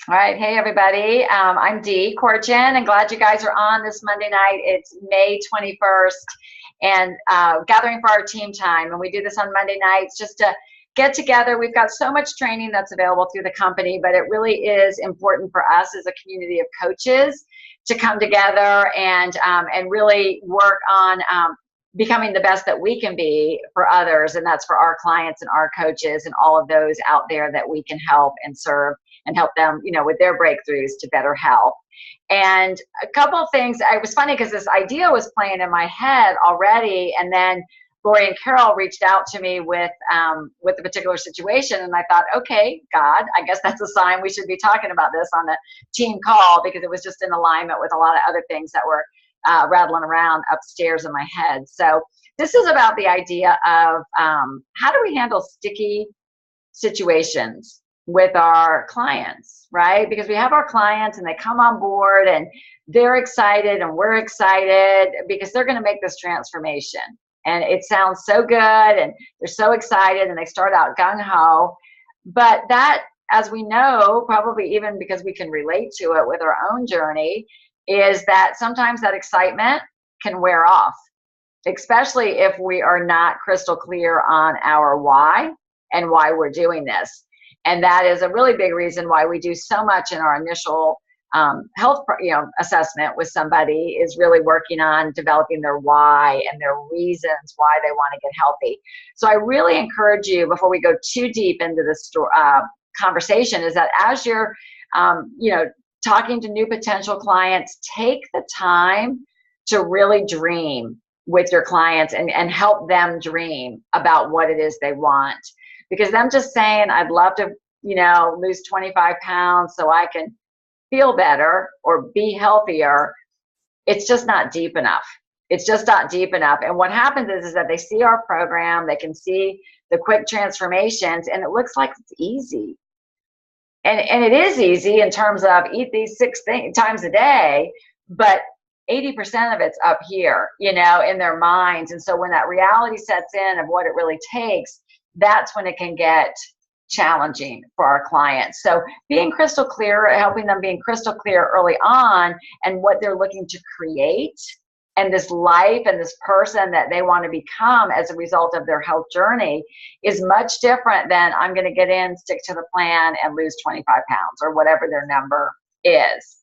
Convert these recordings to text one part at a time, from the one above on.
All right. Hey, everybody. I'm Dee Corrigan, and glad you guys are on this Monday night. It's May 21st, and gathering for our team time. And we do this on Monday nights just to get together. We've got so much training that's available through the company, but it really is important for us as a community of coaches to come together and really work on becoming the best that we can be for others, and that's for our clients and our coaches and all of those out there that we can help and serve and help them, with their breakthroughs to better health. And a couple of things, it was funny because this idea was playing in my head already, and then Lori and Carol reached out to me with a particular situation, and I thought, okay, God, I guess that's a sign we should be talking about this on the team call, because it was just in alignment with a lot of other things that were rattling around upstairs in my head. So this is about the idea of how do we handle sticky situations with our clients, right? Because we have our clients and they come on board and they're excited and we're excited because they're going to make this transformation. And it sounds so good and they're so excited and they start out gung-ho. But that, as we know, probably even because we can relate to it with our own journey, is that sometimes that excitement can wear off, especially if we are not crystal clear on our why and why we're doing this. And that is a really big reason why we do so much in our initial health assessment with somebody, is really working on developing their why and their reasons why they want to get healthy. So I really encourage you, before we go too deep into this conversation, is that as you're talking to new potential clients, take the time to really dream with your clients and help them dream about what it is they want. Because them just saying, I'd love to, lose 25 pounds so I can feel better or be healthier, it's just not deep enough. It's just not deep enough. And what happens is that they see our program, they can see the quick transformations, and it looks like it's easy. And it is easy in terms of eat these 6 times a day, but 80% of it's up here, in their minds. And so when that reality sets in of what it really takes, that's when it can get challenging for our clients. So being crystal clear, helping them being crystal clear early on and what they're looking to create, and this life and this person that they want to become as a result of their health journey, is much different than I'm going to get in, stick to the plan, and lose 25 pounds or whatever their number is.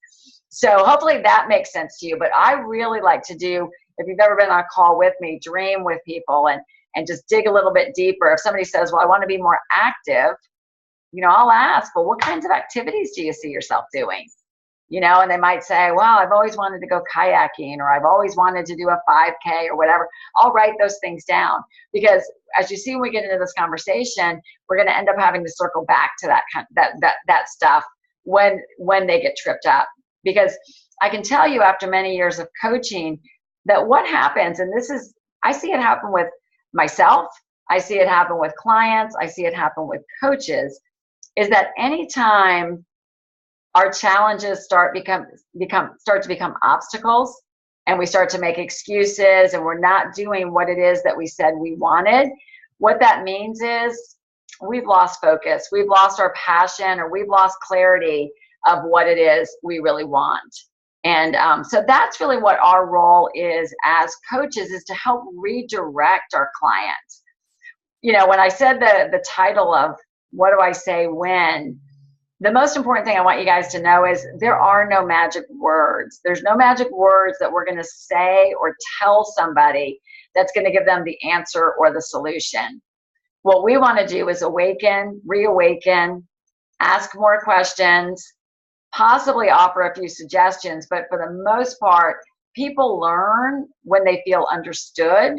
So hopefully that makes sense to you. But I really like to do, if you've ever been on a call with me, dream with people and just dig a little bit deeper. If somebody says, well, I want to be more active, I'll ask, well, what kinds of activities do you see yourself doing? And they might say, well, I've always wanted to go kayaking, or I've always wanted to do a 5K or whatever. I'll write those things down, because as you see, when we get into this conversation, we're going to end up having to circle back to that stuff when they get tripped up. Because I can tell you, after many years of coaching, that what happens, and I see it happen with myself, I see it happen with clients, I see it happen with coaches, is that anytime our challenges start to become obstacles, and we start to make excuses, and we're not doing what it is that we said we wanted, what that means is we've lost focus, we've lost our passion, or we've lost clarity of what it is we really want. And so that's really what our role is as coaches, is to help redirect our clients. When I said the title of what do I say when, the most important thing I want you guys to know is there are no magic words. There's no magic words that we're going to say or tell somebody that's going to give them the answer or the solution. What we want to do is awaken, reawaken, ask more questions, possibly offer a few suggestions, but for the most part, people learn when they feel understood,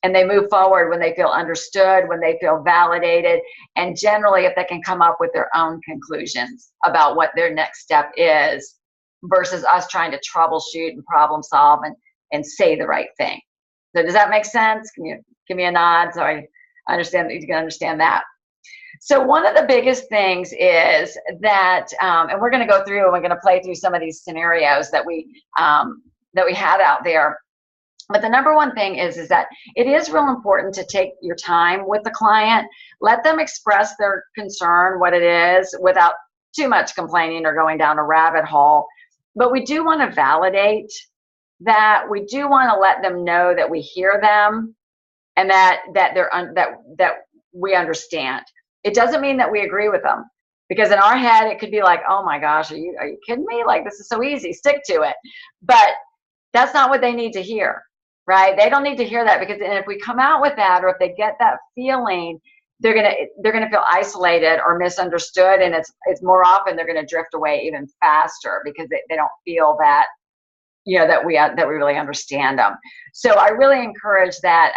and they move forward when they feel understood, when they feel validated, and generally if they can come up with their own conclusions about what their next step is, versus us trying to troubleshoot and problem solve and say the right thing. So does that make sense? Can you give me a nod so I understand that you can understand that? So one of the biggest things is that, and we're going to go through and we're going to play through some of these scenarios that we had out there. But the number one thing is that it is real important to take your time with the client. Let them express their concern, what it is, without too much complaining or going down a rabbit hole. But we do want to validate that. We do want to let them know that we hear them and that we understand. It doesn't mean that we agree with them, because in our head it could be like, oh my gosh, are you kidding me? Like, this is so easy, stick to it. But that's not what they need to hear, right? They don't need to hear that, because if we come out with that, or if they get that feeling, they're gonna feel isolated or misunderstood, and it's more often they're gonna drift away even faster, because they don't feel that, that we really understand them. So I really encourage that,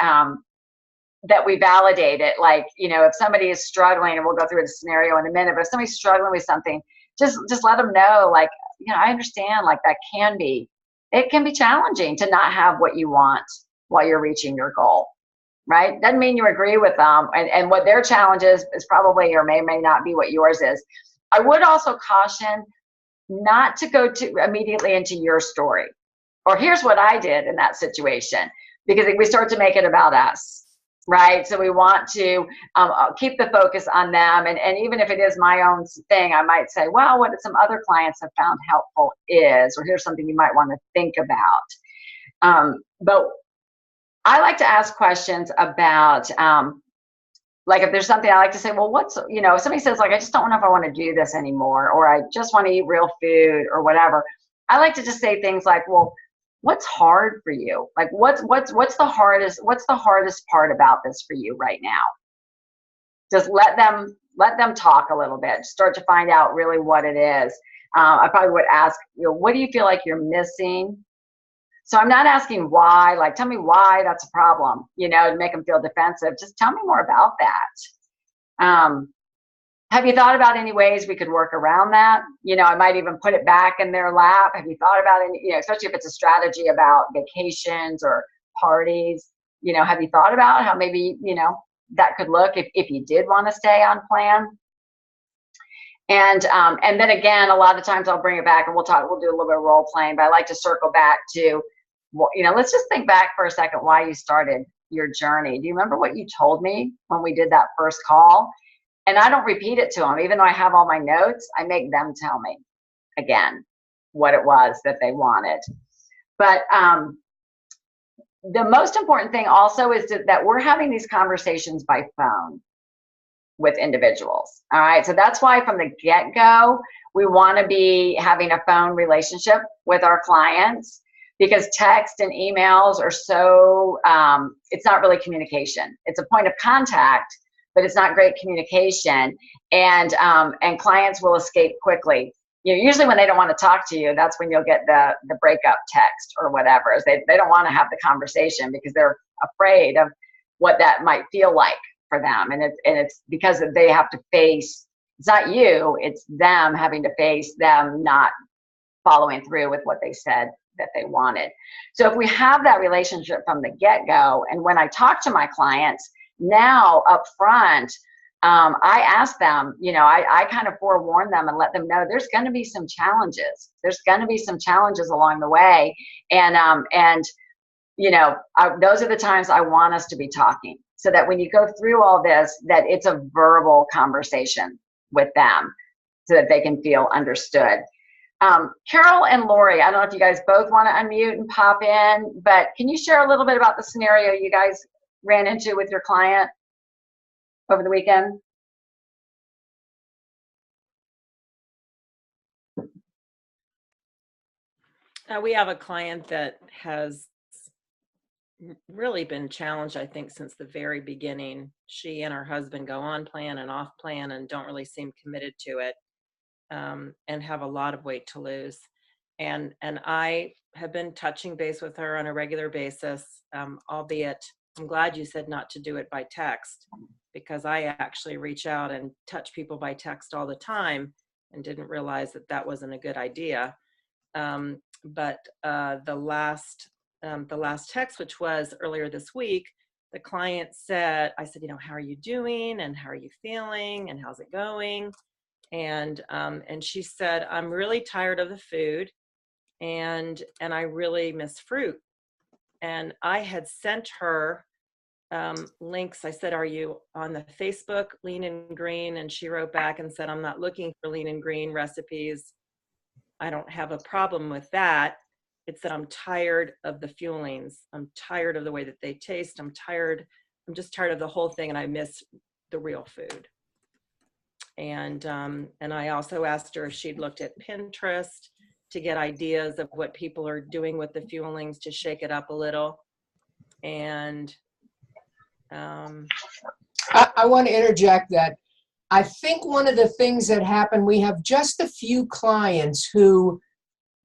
that we validate it. Like, if somebody is struggling, and we'll go through the scenario in a minute, but if somebody's struggling with something, just let them know, like, I understand, like, it can be challenging to not have what you want while you're reaching your goal, right? Doesn't mean you agree with them, and what their challenge is probably, or may not be what yours is. I would also caution not to go immediately into your story, or here's what I did in that situation, because we start to make it about us, right? So we want to keep the focus on them, and even if it is my own thing, I might say, well, what some other clients have found helpful is, or here's something you might want to think about. But I like to ask questions about, like, if there's something, I like to say, well, if somebody says, like, I just don't know if I want to do this anymore, or I just want to eat real food, or whatever, I like to just say things like, well, what's hard for you? Like, what's the hardest part about this for you right now? Just let them talk a little bit, start to find out really what it is. I probably would ask, what do you feel like you're missing? So I'm not asking why, like, tell me why that's a problem, to make them feel defensive. Just tell me more about that. Have you thought about any ways we could work around that? I might even put it back in their lap. Have you thought about any, especially if it's a strategy about vacations or parties, have you thought about how maybe, that could look if you did want to stay on plan? And then again, a lot of times I'll bring it back, and we'll do a little bit of role playing, but I like to circle back to, let's just think back for a second why you started your journey. Do you remember what you told me when we did that first call? And I don't repeat it to them, even though I have all my notes. I make them tell me again what it was that they wanted. But the most important thing also is that we're having these conversations by phone with individuals. All right. So that's why from the get-go, we want to be having a phone relationship with our clients, because text and emails are so, it's not really communication. It's a point of contact, but it's not great communication. And clients will escape quickly. Usually when they don't want to talk to you, that's when you'll get the breakup text or whatever. They don't want to have the conversation because they're afraid of what that might feel like for them. And it's because they have to face, it's not you, it's them having to face them not following through with what they said that they wanted. So if we have that relationship from the get-go, and when I talk to my clients now up front, I ask them, I kind of forewarn them and let them know there's going to be some challenges. There's going to be some challenges along the way. And those are the times I want us to be talking, so that when you go through all this, that it's a verbal conversation with them so that they can feel understood. Carol and Lori, I don't know if you guys both want to unmute and pop in, but can you share a little bit about the scenario you guys ran into with your client over the weekend? We have a client that has really been challenged, I think, since the very beginning. She and her husband go on plan and off plan and don't really seem committed to it, and have a lot of weight to lose. And I have been touching base with her on a regular basis, albeit I'm glad you said not to do it by text, because I actually reach out and touch people by text all the time and didn't realize that wasn't a good idea. But the last text, which was earlier this week, the client said, I said, how are you doing, and how are you feeling, and how's it going? And she said, I'm really tired of the food, and I really miss fruit. And I had sent her links. I said, are you on the Facebook Lean and Green? And she wrote back and said, I'm not looking for lean and green recipes. I don't have a problem with that. It's that I'm tired of the fuelings. I'm tired of the way that they taste. I'm just tired of the whole thing, and I miss the real food. And I also asked her if she'd looked at Pinterest to get ideas of what people are doing with the fuelings to shake it up a little. And I want to interject that I think one of the things that happened, we have just a few clients who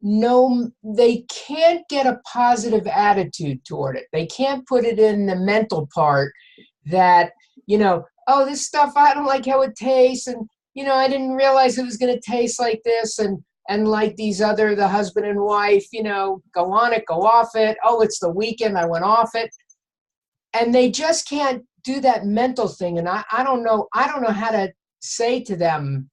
know they can't get a positive attitude toward it. They can't put it in the mental part that, oh, this stuff, I don't like how it tastes. And, I didn't realize it was going to taste like this. And like these the husband and wife, go on it, go off it. Oh, it's the weekend, I went off it. And they just can't do that mental thing. And I don't know how to say to them,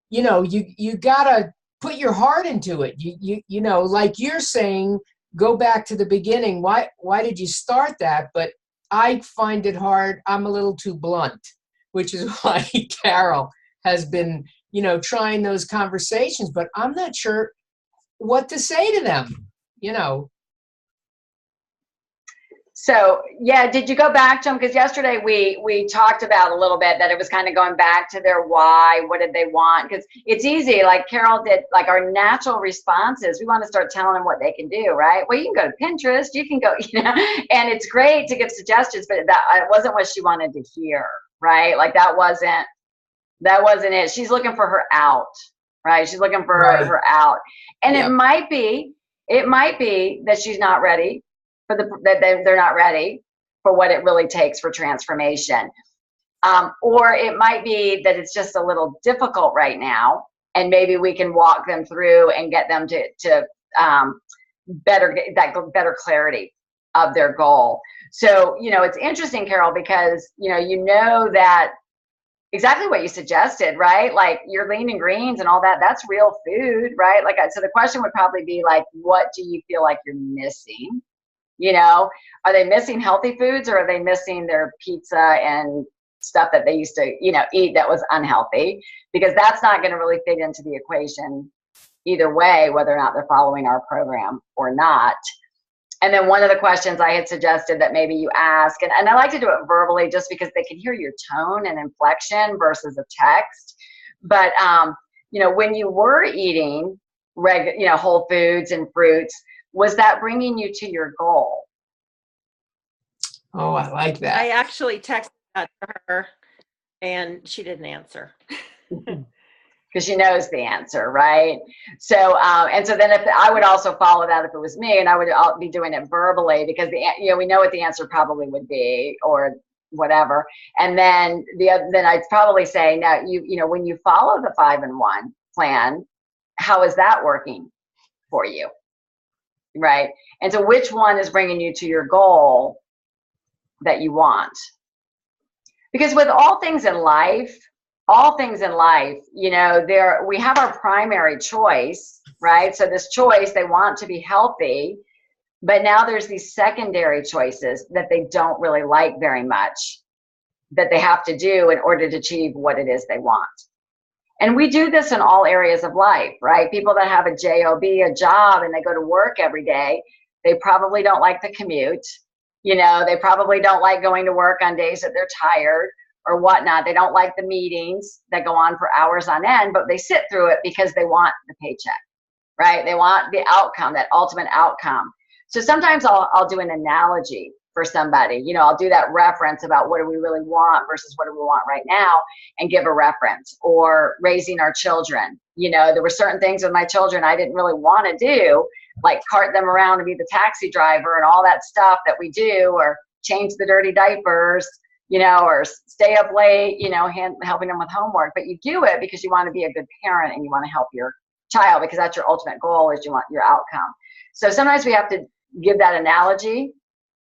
you gotta put your heart into it. You know, like you're saying, go back to the beginning. Why did you start that? But I find it hard. I'm a little too blunt, which is why Carol has been, trying those conversations, but I'm not sure what to say to them, So, yeah, did you go back to them? Because yesterday we talked about a little bit that it was kind of going back to their why. What did they want? Because it's easy, like Carol did, like our natural responses, we want to start telling them what they can do, right? Well, you can go to Pinterest, you can go, and it's great to give suggestions, but that wasn't what she wanted to hear, right? Like that wasn't it. She's looking for her out, right? She's looking for her out. And it might be that she's not ready. That they're not ready for what it really takes for transformation. Or it might be that it's just a little difficult right now, and maybe we can walk them through and get them to better clarity of their goal. So, it's interesting, Carol, because, that exactly what you suggested, right? Like your lean and greens and all that, that's real food, right? So the question would probably be like, what do you feel like you're missing? Are they missing healthy foods, or are they missing their pizza and stuff that they used to, eat that was unhealthy? Because that's not going to really fit into the equation either way, whether or not they're following our program or not. And then one of the questions I had suggested that maybe you ask, and I like to do it verbally just because they can hear your tone and inflection versus a text. But, when you were eating whole foods and fruits, was that bringing you to your goal? Oh, I like that. I actually texted that to her, and she didn't answer. Because she knows the answer, right? So, and so then if I would also follow that if it was me, and I would be doing it verbally, because we know what the answer probably would be, or whatever. And then then I'd probably say, now when you follow the 5-in-1 plan, how is that working for you? Right. And so which one is bringing you to your goal that you want? Because with all things in life, we have our primary choice, right? So this choice, they want to be healthy, but now there's these secondary choices that they don't really like very much, that they have to do in order to achieve what it is they want. And we do this in all areas of life, right? People that have a job, and they go to work every day, they probably don't like the commute. They probably don't like going to work on days that they're tired or whatnot. They don't like the meetings that go on for hours on end, but they sit through it because they want the paycheck, right? They want the outcome, that ultimate outcome. So sometimes I'll do an analogy for somebody. I'll do that reference about what do we really want versus what do we want right now, and give a reference. Or raising our children. There were certain things with my children I didn't really want to do, like cart them around and be the taxi driver and all that stuff that we do, or change the dirty diapers, or stay up late, helping them with homework. But you do it because you want to be a good parent and you want to help your child, because that's your ultimate goal, is you want your outcome. So sometimes we have to give that analogy,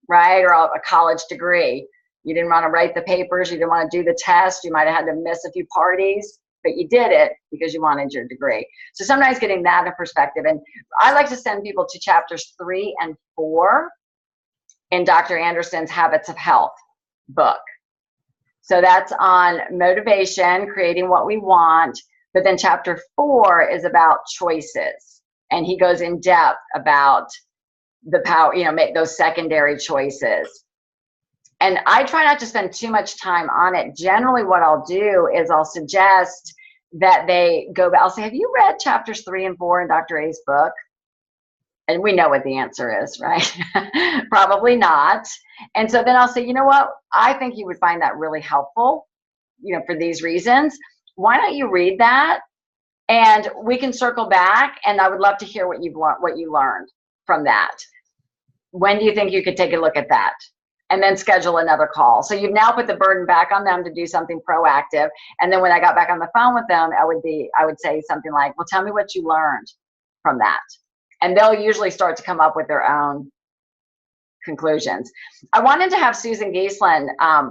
right? Or a college degree. You didn't want to write the papers. You didn't want to do the test. You might have had to miss a few parties, but you did it because you wanted your degree. So sometimes getting that in perspective. And I like to send people to chapters 3 and 4 in Dr. Anderson's Habits of Health book. So that's on motivation, creating what we want. But then chapter 4 is about choices. And he goes in depth about the power, make those secondary choices. And I try not to spend too much time on it. Generally, what I'll do is I'll suggest that they go back. I'll say, have you read chapters 3 and 4 in Dr. A's book? And we know what the answer is, right? Probably not. And so then I'll say, you know what? I think you would find that really helpful, for these reasons. Why don't you read that? And we can circle back, and I would love to hear what you learned from that. When do you think you could take a look at that? And then schedule another call. So you've now put the burden back on them to do something proactive. And then when I got back on the phone with them, I would say something like, well, tell me what you learned from that. And they'll usually start to come up with their own conclusions. I wanted to have Susan Geisler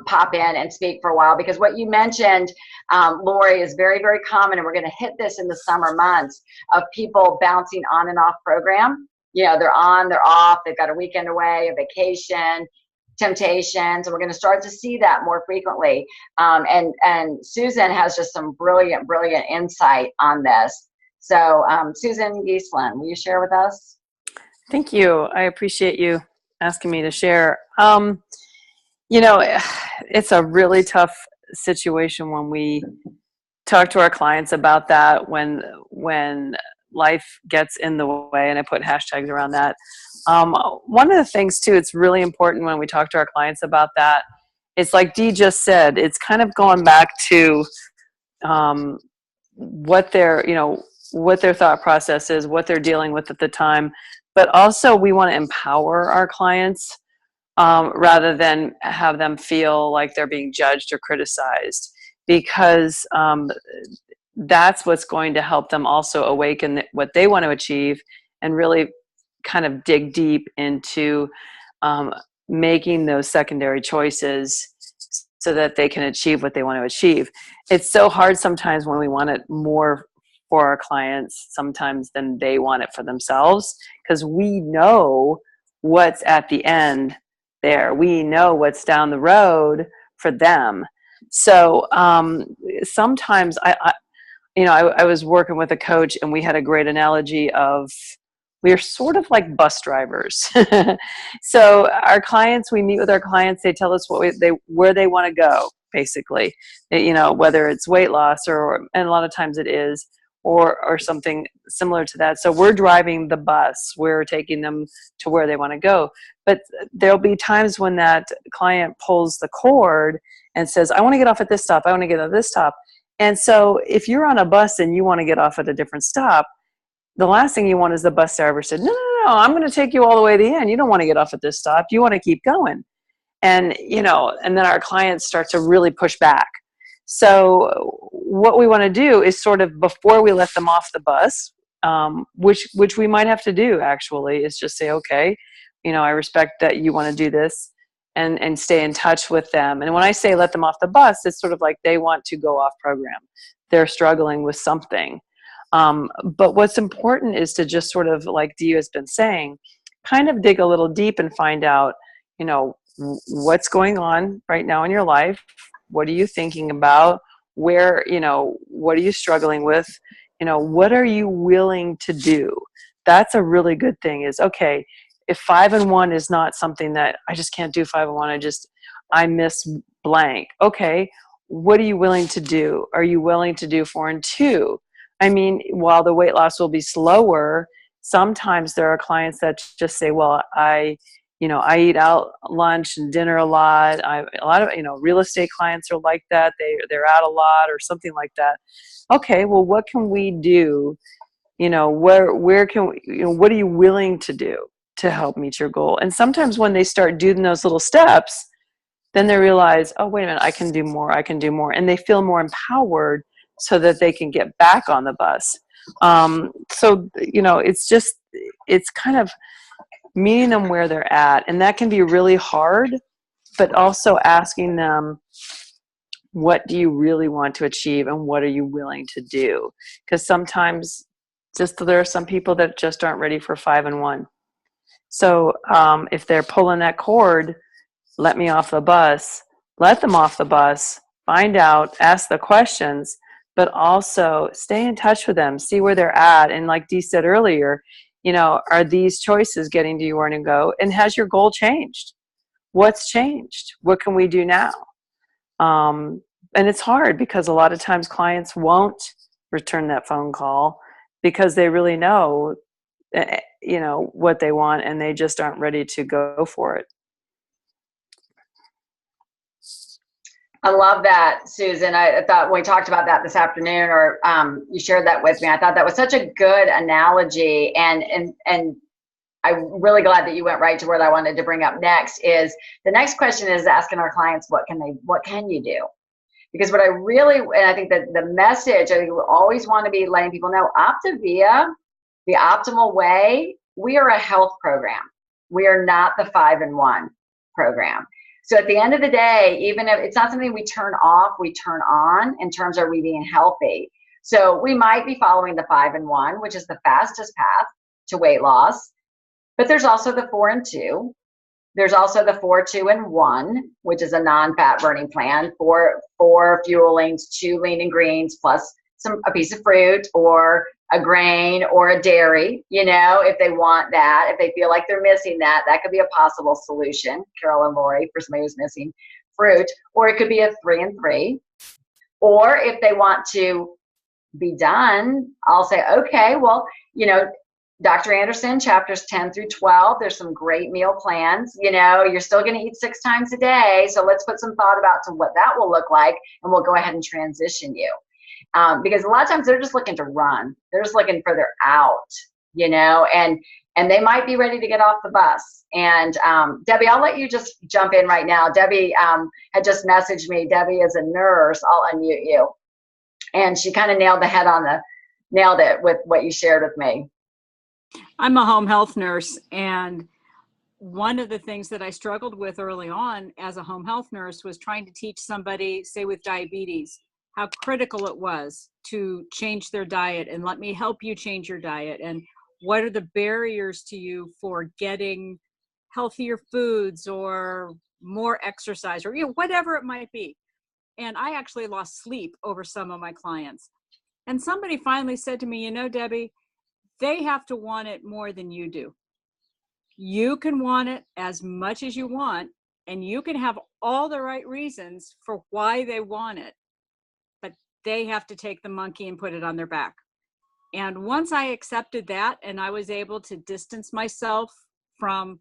pop in and speak for a while, because what you mentioned, Lori, is very, very common. And we're going to hit this in the summer months of people bouncing on and off program. They're on, they're off, they've got a weekend away, a vacation, temptations, and we're going to start to see that more frequently. And Susan has just some brilliant insight on this. So Susan Geisler, will you share with us? Thank you. I appreciate you asking me to share. It's a really tough situation when we talk to our clients about that, when life gets in the way, and I put hashtags around that. One of the things too, it's really important when we talk to our clients about that, it's like Dee just said, it's kind of going back to what their thought process is, what they're dealing with at the time. But also we want to empower our clients rather than have them feel like they're being judged or criticized, because that's what's going to help them also awaken what they want to achieve and really kind of dig deep into making those secondary choices so that they can achieve what they want to achieve. It's so hard sometimes when we want it more for our clients sometimes than they want it for themselves, because we know what's at the end there. We know what's down the road for them. So sometimes I was working with a coach, and we had a great analogy of, we're sort of like bus drivers. So our clients, we meet with our clients, they tell us where they want to go, basically, whether it's weight loss and a lot of times it is, or something similar to that. So we're driving the bus, we're taking them to where they want to go. But there'll be times when that client pulls the cord and says, I want to get off at this stop, I want to get at this stop. And so if you're on a bus and you want to get off at a different stop, the last thing you want is the bus driver said, no, I'm going to take you all the way to the end. You don't want to get off at this stop. You want to keep going. And, and then our clients start to really push back. So what we want to do is sort of, before we let them off the bus, which we might have to do actually, is just say, okay, I respect that you want to do this, and stay in touch with them. And when I say let them off the bus, it's sort of like they want to go off program. They're struggling with something. But what's important is to just sort of, like Dee has been saying, kind of dig a little deep and find out, what's going on right now in your life. What are you thinking about? Where, what are you struggling with? What are you willing to do? That's a really good thing, is, okay, if 5 and 1 is not something that I just can't do 5 and 1, I miss blank. Okay, what are you willing to do? Are you willing to do 4 and 2? I mean, while the weight loss will be slower, sometimes there are clients that just say, well, I eat out lunch and dinner a lot. A lot of, real estate clients are like that. They're out a lot or something like that. Okay, well, what can we do? Where can we, what are you willing to do to help meet your goal? And sometimes when they start doing those little steps, then they realize, oh, wait a minute, I can do more. And they feel more empowered so that they can get back on the bus. So, it's kind of meeting them where they're at. And that can be really hard, but also asking them, what do you really want to achieve and what are you willing to do? Because sometimes there are some people that just aren't ready for 5 and 1. So if they're pulling that cord, let me off the bus, let them off the bus, find out, ask the questions, but also stay in touch with them, see where they're at. And like Dee said earlier, you know, are these choices getting to you where to go? And has your goal changed? What's changed? What can we do now? And it's hard because a lot of times clients won't return that phone call because they really know, you know, what they want and they just aren't ready to go for it. I love that, Susan. I thought when we talked about that this afternoon, or you shared that with me, I thought that was such a good analogy, and I'm really glad that you went right to what I wanted to bring up next. Is the next question is asking our clients, what can you do? Because what I really, and I think that the message, I think we always want to be letting people know, Optavia, the optimal way, we are a health program. We are not the 5-in-1 program. So at the end of the day, even if it's not something we turn off, we turn on in terms of we being healthy. So we might be following the 5-in-1, which is the fastest path to weight loss. But there's also the 4-in-2. There's also the 4-2-in-1, which is a non-fat burning plan, 4 fuelings, 2 lean and greens, plus a piece of fruit or a grain or a dairy, you know, if they want that, if they feel like they're missing that, that could be a possible solution, Carol and Lori, for somebody who's missing fruit. Or it could be a 3-in-3. Or if they want to be done, I'll say, okay, well, you know, Dr. Anderson, chapters 10 through 12, there's some great meal plans. You know, you're still going to eat 6 times a day. So let's put some thought about to what that will look like, and we'll go ahead and transition you. Because a lot of times they're just looking to run. They're just looking further out, you know, and they might be ready to get off the bus. And Debbie, I'll let you just jump in right now. Debbie had just messaged me. Debbie is a nurse. I'll unmute you. And she kind of nailed it with what you shared with me. I'm a home health nurse, and one of the things that I struggled with early on as a home health nurse was trying to teach somebody, say with diabetes, how critical it was to change their diet and let me help you change your diet, and what are the barriers to you for getting healthier foods or more exercise, or, you know, whatever it might be. And I actually lost sleep over some of my clients. And somebody finally said to me, you know, Debbie, they have to want it more than you do. You can want it as much as you want, and you can have all the right reasons for why they want it, but they have to take the monkey and put it on their back. And once I accepted that, and I was able to distance myself from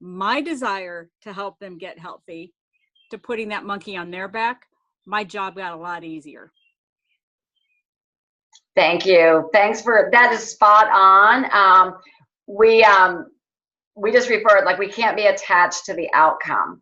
my desire to help them get healthy to putting that monkey on their back, my job got a lot easier. Thank you. Thanks for that. Is spot on. We just referred, like, we can't be attached to the outcome,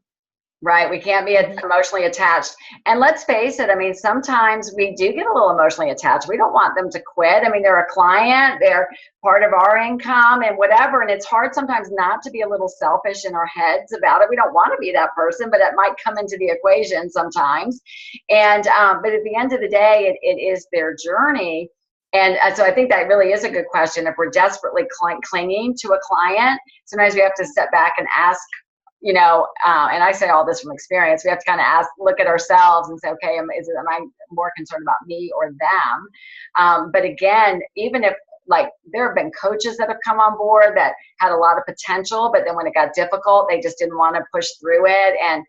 right? We can't be emotionally attached. And let's face it, I mean, sometimes we do get a little emotionally attached. We don't want them to quit. I mean, they're a client, they're part of our income and whatever. And it's hard sometimes not to be a little selfish in our heads about it. We don't want to be that person, but it might come into the equation sometimes. And, but at the end of the day, it is their journey. And so I think that really is a good question. If we're desperately clinging to a client, sometimes we have to step back and ask, you know, and I say all this from experience, we have to kind of look at ourselves and say, okay, am I more concerned about me or them? But again, even if, like, there have been coaches that have come on board that had a lot of potential, but then when it got difficult, they just didn't want to push through it and,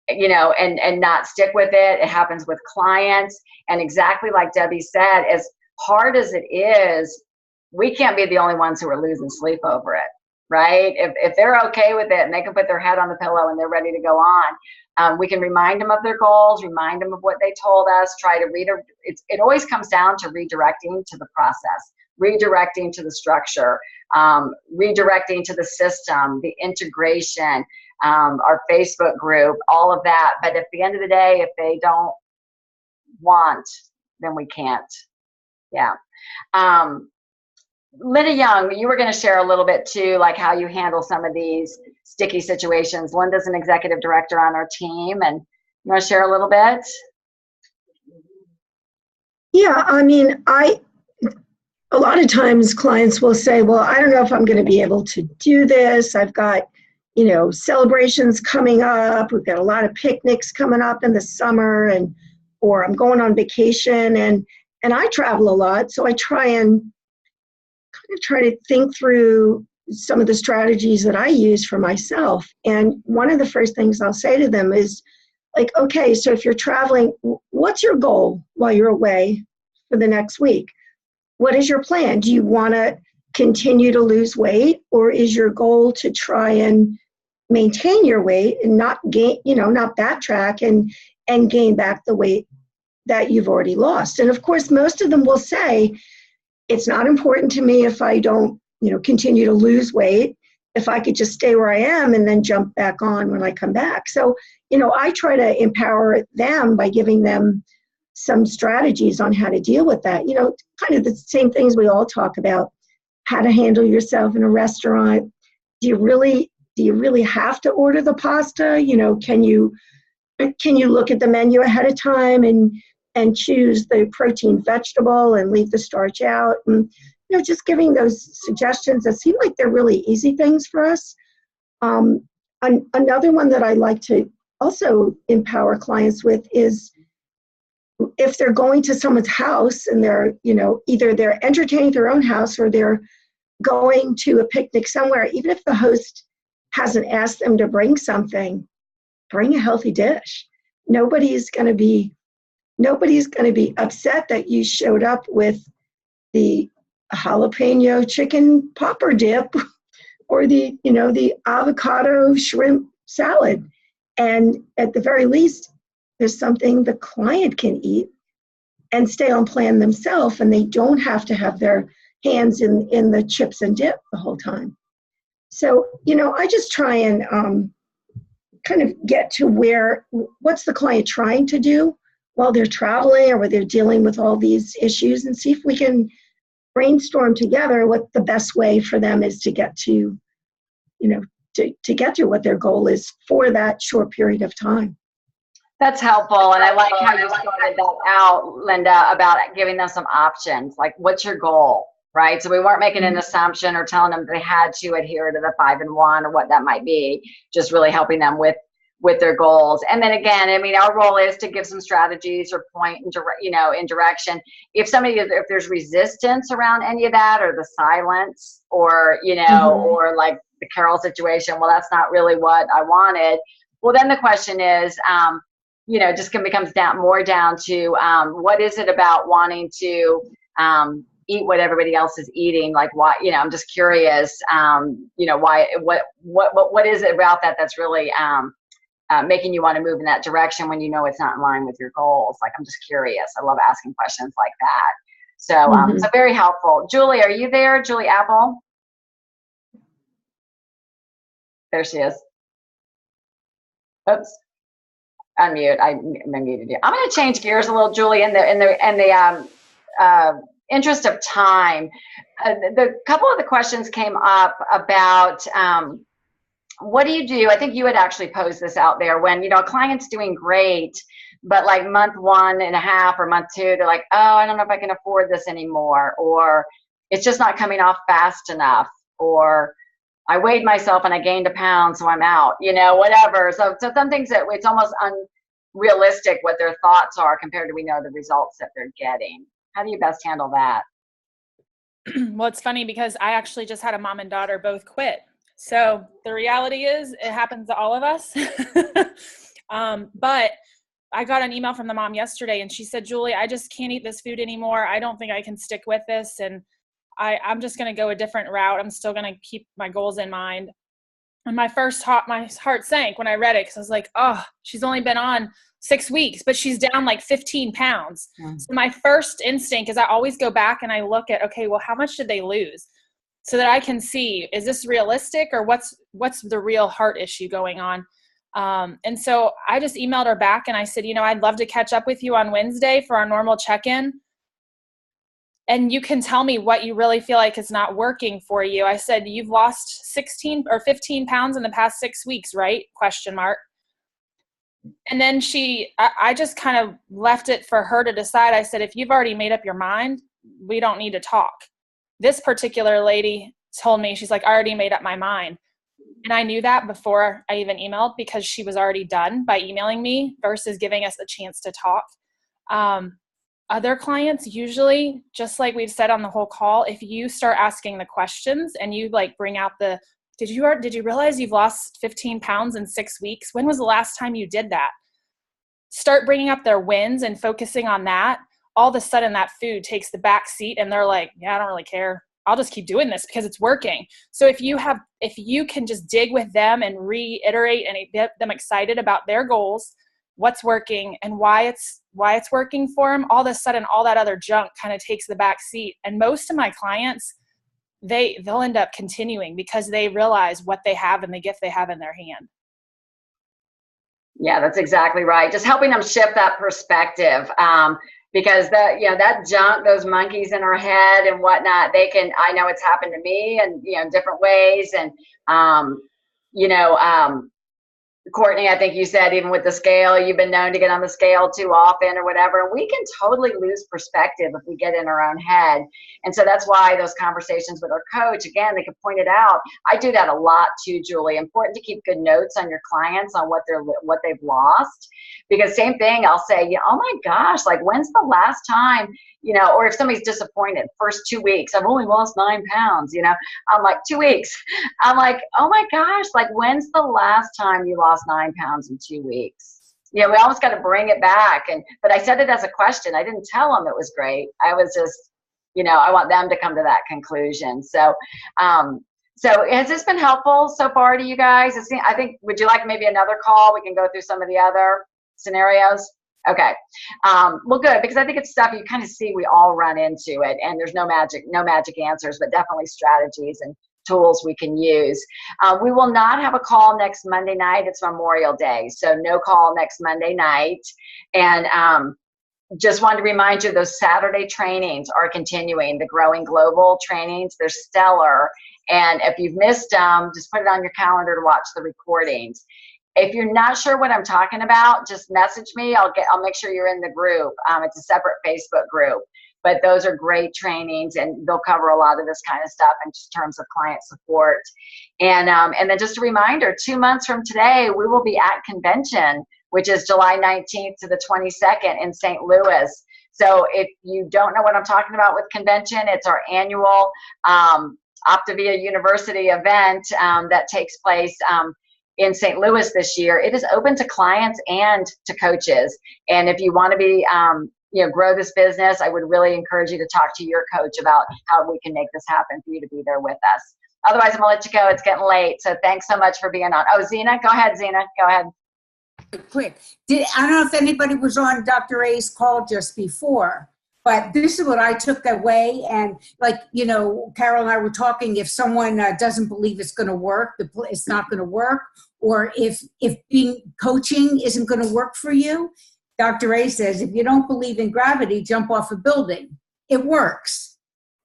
you know, and not stick with it. It happens with clients. And exactly like Debbie said, as hard as it is, we can't be the only ones who are losing sleep over it, right? If they're okay with it and they can put their head on the pillow and they're ready to go on, we can remind them of their goals, remind them of what they told us, try to it always comes down to redirecting to the process, redirecting to the structure, redirecting to the system, the integration, our Facebook group, all of that. But at the end of the day, if they don't want, then we can't. Yeah. Linda Young, you were going to share a little bit too, like how you handle some of these sticky situations. Linda's an executive director on our team, and you want to share a little bit? Yeah, I mean, a lot of times clients will say, well, I don't know if I'm going to be able to do this. I've got, celebrations coming up. We've got a lot of picnics coming up in the summer, or I'm going on vacation, and I travel a lot. So I try to think through some of the strategies that I use for myself. And one of the first things I'll say to them is like, okay, so if you're traveling, what's your goal while you're away for the next week? What is your plan? Do you want to continue to lose weight, or is your goal to try and maintain your weight and not gain, not backtrack and gain back the weight that you've already lost? And of course, most of them will say, it's not important to me if I don't, continue to lose weight, if I could just stay where I am and then jump back on when I come back. So, I try to empower them by giving them some strategies on how to deal with that. Kind of the same things we all talk about, how to handle yourself in a restaurant. Do you really have to order the pasta? Can you look at the menu ahead of time and choose the protein vegetable and leave the starch out? And, just giving those suggestions that seem like they're really easy things for us. Another one that I like to also empower clients with is if they're going to someone's house and they're, either they're entertaining their own house or they're going to a picnic somewhere, even if the host hasn't asked them to bring something, bring a healthy dish. Nobody's going to be upset that you showed up with the jalapeno chicken popper dip or the avocado shrimp salad. And at the very least, there's something the client can eat and stay on plan themselves, and they don't have to have their hands in the chips and dip the whole time. So, I just try and kind of get to what's the client trying to do while they're traveling or while they're dealing with all these issues, and see if we can brainstorm together what the best way for them is to get to, to get to what their goal is for that short period of time. That's helpful. And I like how you started that out, Linda, about giving them some options. Like, what's your goal, right? So we weren't making an assumption or telling them they had to adhere to the 5 and 1 or what that might be, just really helping them with their goals. And then again, our role is to give some strategies or point in direction. If there's resistance around any of that, or the silence, or, or like the Carol situation, well, that's not really what I wanted. Well, then the question is, just becomes more down to what is it about wanting to eat what everybody else is eating? Like, why? I'm just curious. Why? What is it about that that's really making you want to move in that direction when it's not in line with your goals? Like, I'm just curious. I love asking questions like that. So, so very helpful. Julie, are you there? Julie Apple. There she is. Oops. Unmute. I muted you. I'm going to change gears a little, Julie, in the interest of time. The couple of the questions came up about what do you do? I think you had actually posed this out there when a client's doing great, but like month 1.5 or month 2, they're like, oh, I don't know if I can afford this anymore, or it's just not coming off fast enough, or I weighed myself and I gained a pound, so I'm out, whatever. So some things that it's almost unrealistic what their thoughts are compared to the results that they're getting. How do you best handle that? Well, it's funny because I actually just had a mom and daughter both quit. So the reality is it happens to all of us. But I got an email from the mom yesterday and she said, Julie, I just can't eat this food anymore. I don't think I can stick with this. And I'm just going to go a different route. I'm still going to keep my goals in mind. And my heart sank when I read it, because I was like, oh, she's only been on 6 weeks, but she's down like 15 pounds. Mm-hmm. So my first instinct is I always go back and I look at, okay, well, how much did they lose? So that I can see, is this realistic, or what's the real heart issue going on? And so I just emailed her back and I said, I'd love to catch up with you on Wednesday for our normal check-in. And you can tell me what you really feel like is not working for you. I said, you've lost 16 or 15 pounds in the past 6 weeks, right? ? And then I just kind of left it for her to decide. I said, if you've already made up your mind, we don't need to talk. This particular lady told me, she's like, I already made up my mind. And I knew that before I even emailed, because she was already done by emailing me versus giving us a chance to talk. Other clients, usually, just like we've said on the whole call, if you start asking the questions and you like bring out the, did you realize you've lost 15 pounds in 6 weeks? When was the last time you did that? Start bringing up their wins and focusing on that. All of a sudden that food takes the back seat and they're like, yeah, I don't really care. I'll just keep doing this because it's working. So if you can just dig with them and reiterate and get them excited about their goals, what's working and why it's working for them, all of a sudden all that other junk kind of takes the back seat. And most of my clients, they'll end up continuing because they realize what they have and the gift they have in their hand. Yeah, that's exactly right. Just helping them shift that perspective. Because that junk, those monkeys in our head and whatnot, I know it's happened to me and, different ways. And, Courtney, I think you said even with the scale, you've been known to get on the scale too often or whatever. And we can totally lose perspective if we get in our own head. And so that's why those conversations with our coach, again, they can point it out. I do that a lot too, Julie. Important to keep good notes on your clients on what they've lost. Because same thing, I'll say, oh my gosh, like when's the last time, or if somebody's disappointed, first 2 weeks, I've only lost 9 pounds, I'm like 2 weeks. I'm like, oh my gosh, like when's the last time you lost 9 pounds in 2 weeks? We almost got to bring it back. But I said it as a question. I didn't tell them it was great. I was just, I want them to come to that conclusion. So has this been helpful so far to you guys? I think, would you like maybe another call? We can go through some of the other scenarios. Okay. Well, good, because I think it's stuff you kind of see we all run into it, and there's no magic answers, but definitely strategies and tools we can use. We will not have a call next Monday night. It's Memorial Day, so no call next Monday night. And just wanted to remind you, those Saturday trainings are continuing. The Growing Global trainings, they're stellar. And if you've missed them, just put it on your calendar to watch the recordings. If you're not sure what I'm talking about, just message me. I'll make sure you're in the group. It's a separate Facebook group, but those are great trainings, and they'll cover a lot of this kind of stuff in just terms of client support. And then just a reminder, 2 months from today, we will be at convention, which is July 19th to the 22nd in St. Louis. So if you don't know what I'm talking about with convention, it's our annual Optavia University event that takes place in St. Louis this year. It is open to clients and to coaches. And if you want to be, grow this business, I would really encourage you to talk to your coach about how we can make this happen for you to be there with us. Otherwise, I'm gonna let you go. It's getting late. So thanks so much for being on. Oh, Zena, go ahead, Zena, go ahead. Quick. I don't know if anybody was on Dr. A's call just before, but this is what I took away. And Carol and I were talking, if someone doesn't believe it's going to work, it's not going to work. Or if being coaching isn't going to work for you, Dr. A says, if you don't believe in gravity, jump off a building. It works.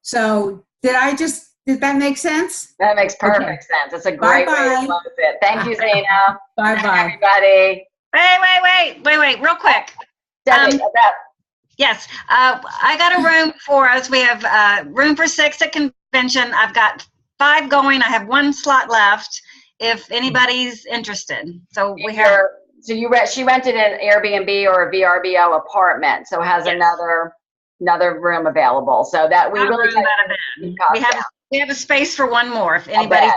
So did that make sense? That makes perfect sense. It's a great way to close it. Thank you, Zena. Bye-bye. Everybody. Wait, real quick. Debbie, Yes, I got a room for us. We have room for 6 at convention. I've got 5 going. I have 1 slot left if anybody's interested. So we have. So she rented an Airbnb or a VRBO apartment, so has another room available. So that we really we have a space for 1 more if anybody.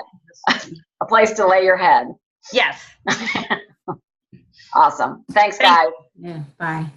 A place to lay your head. Yes. Awesome. Thanks, guys. Yeah. Bye.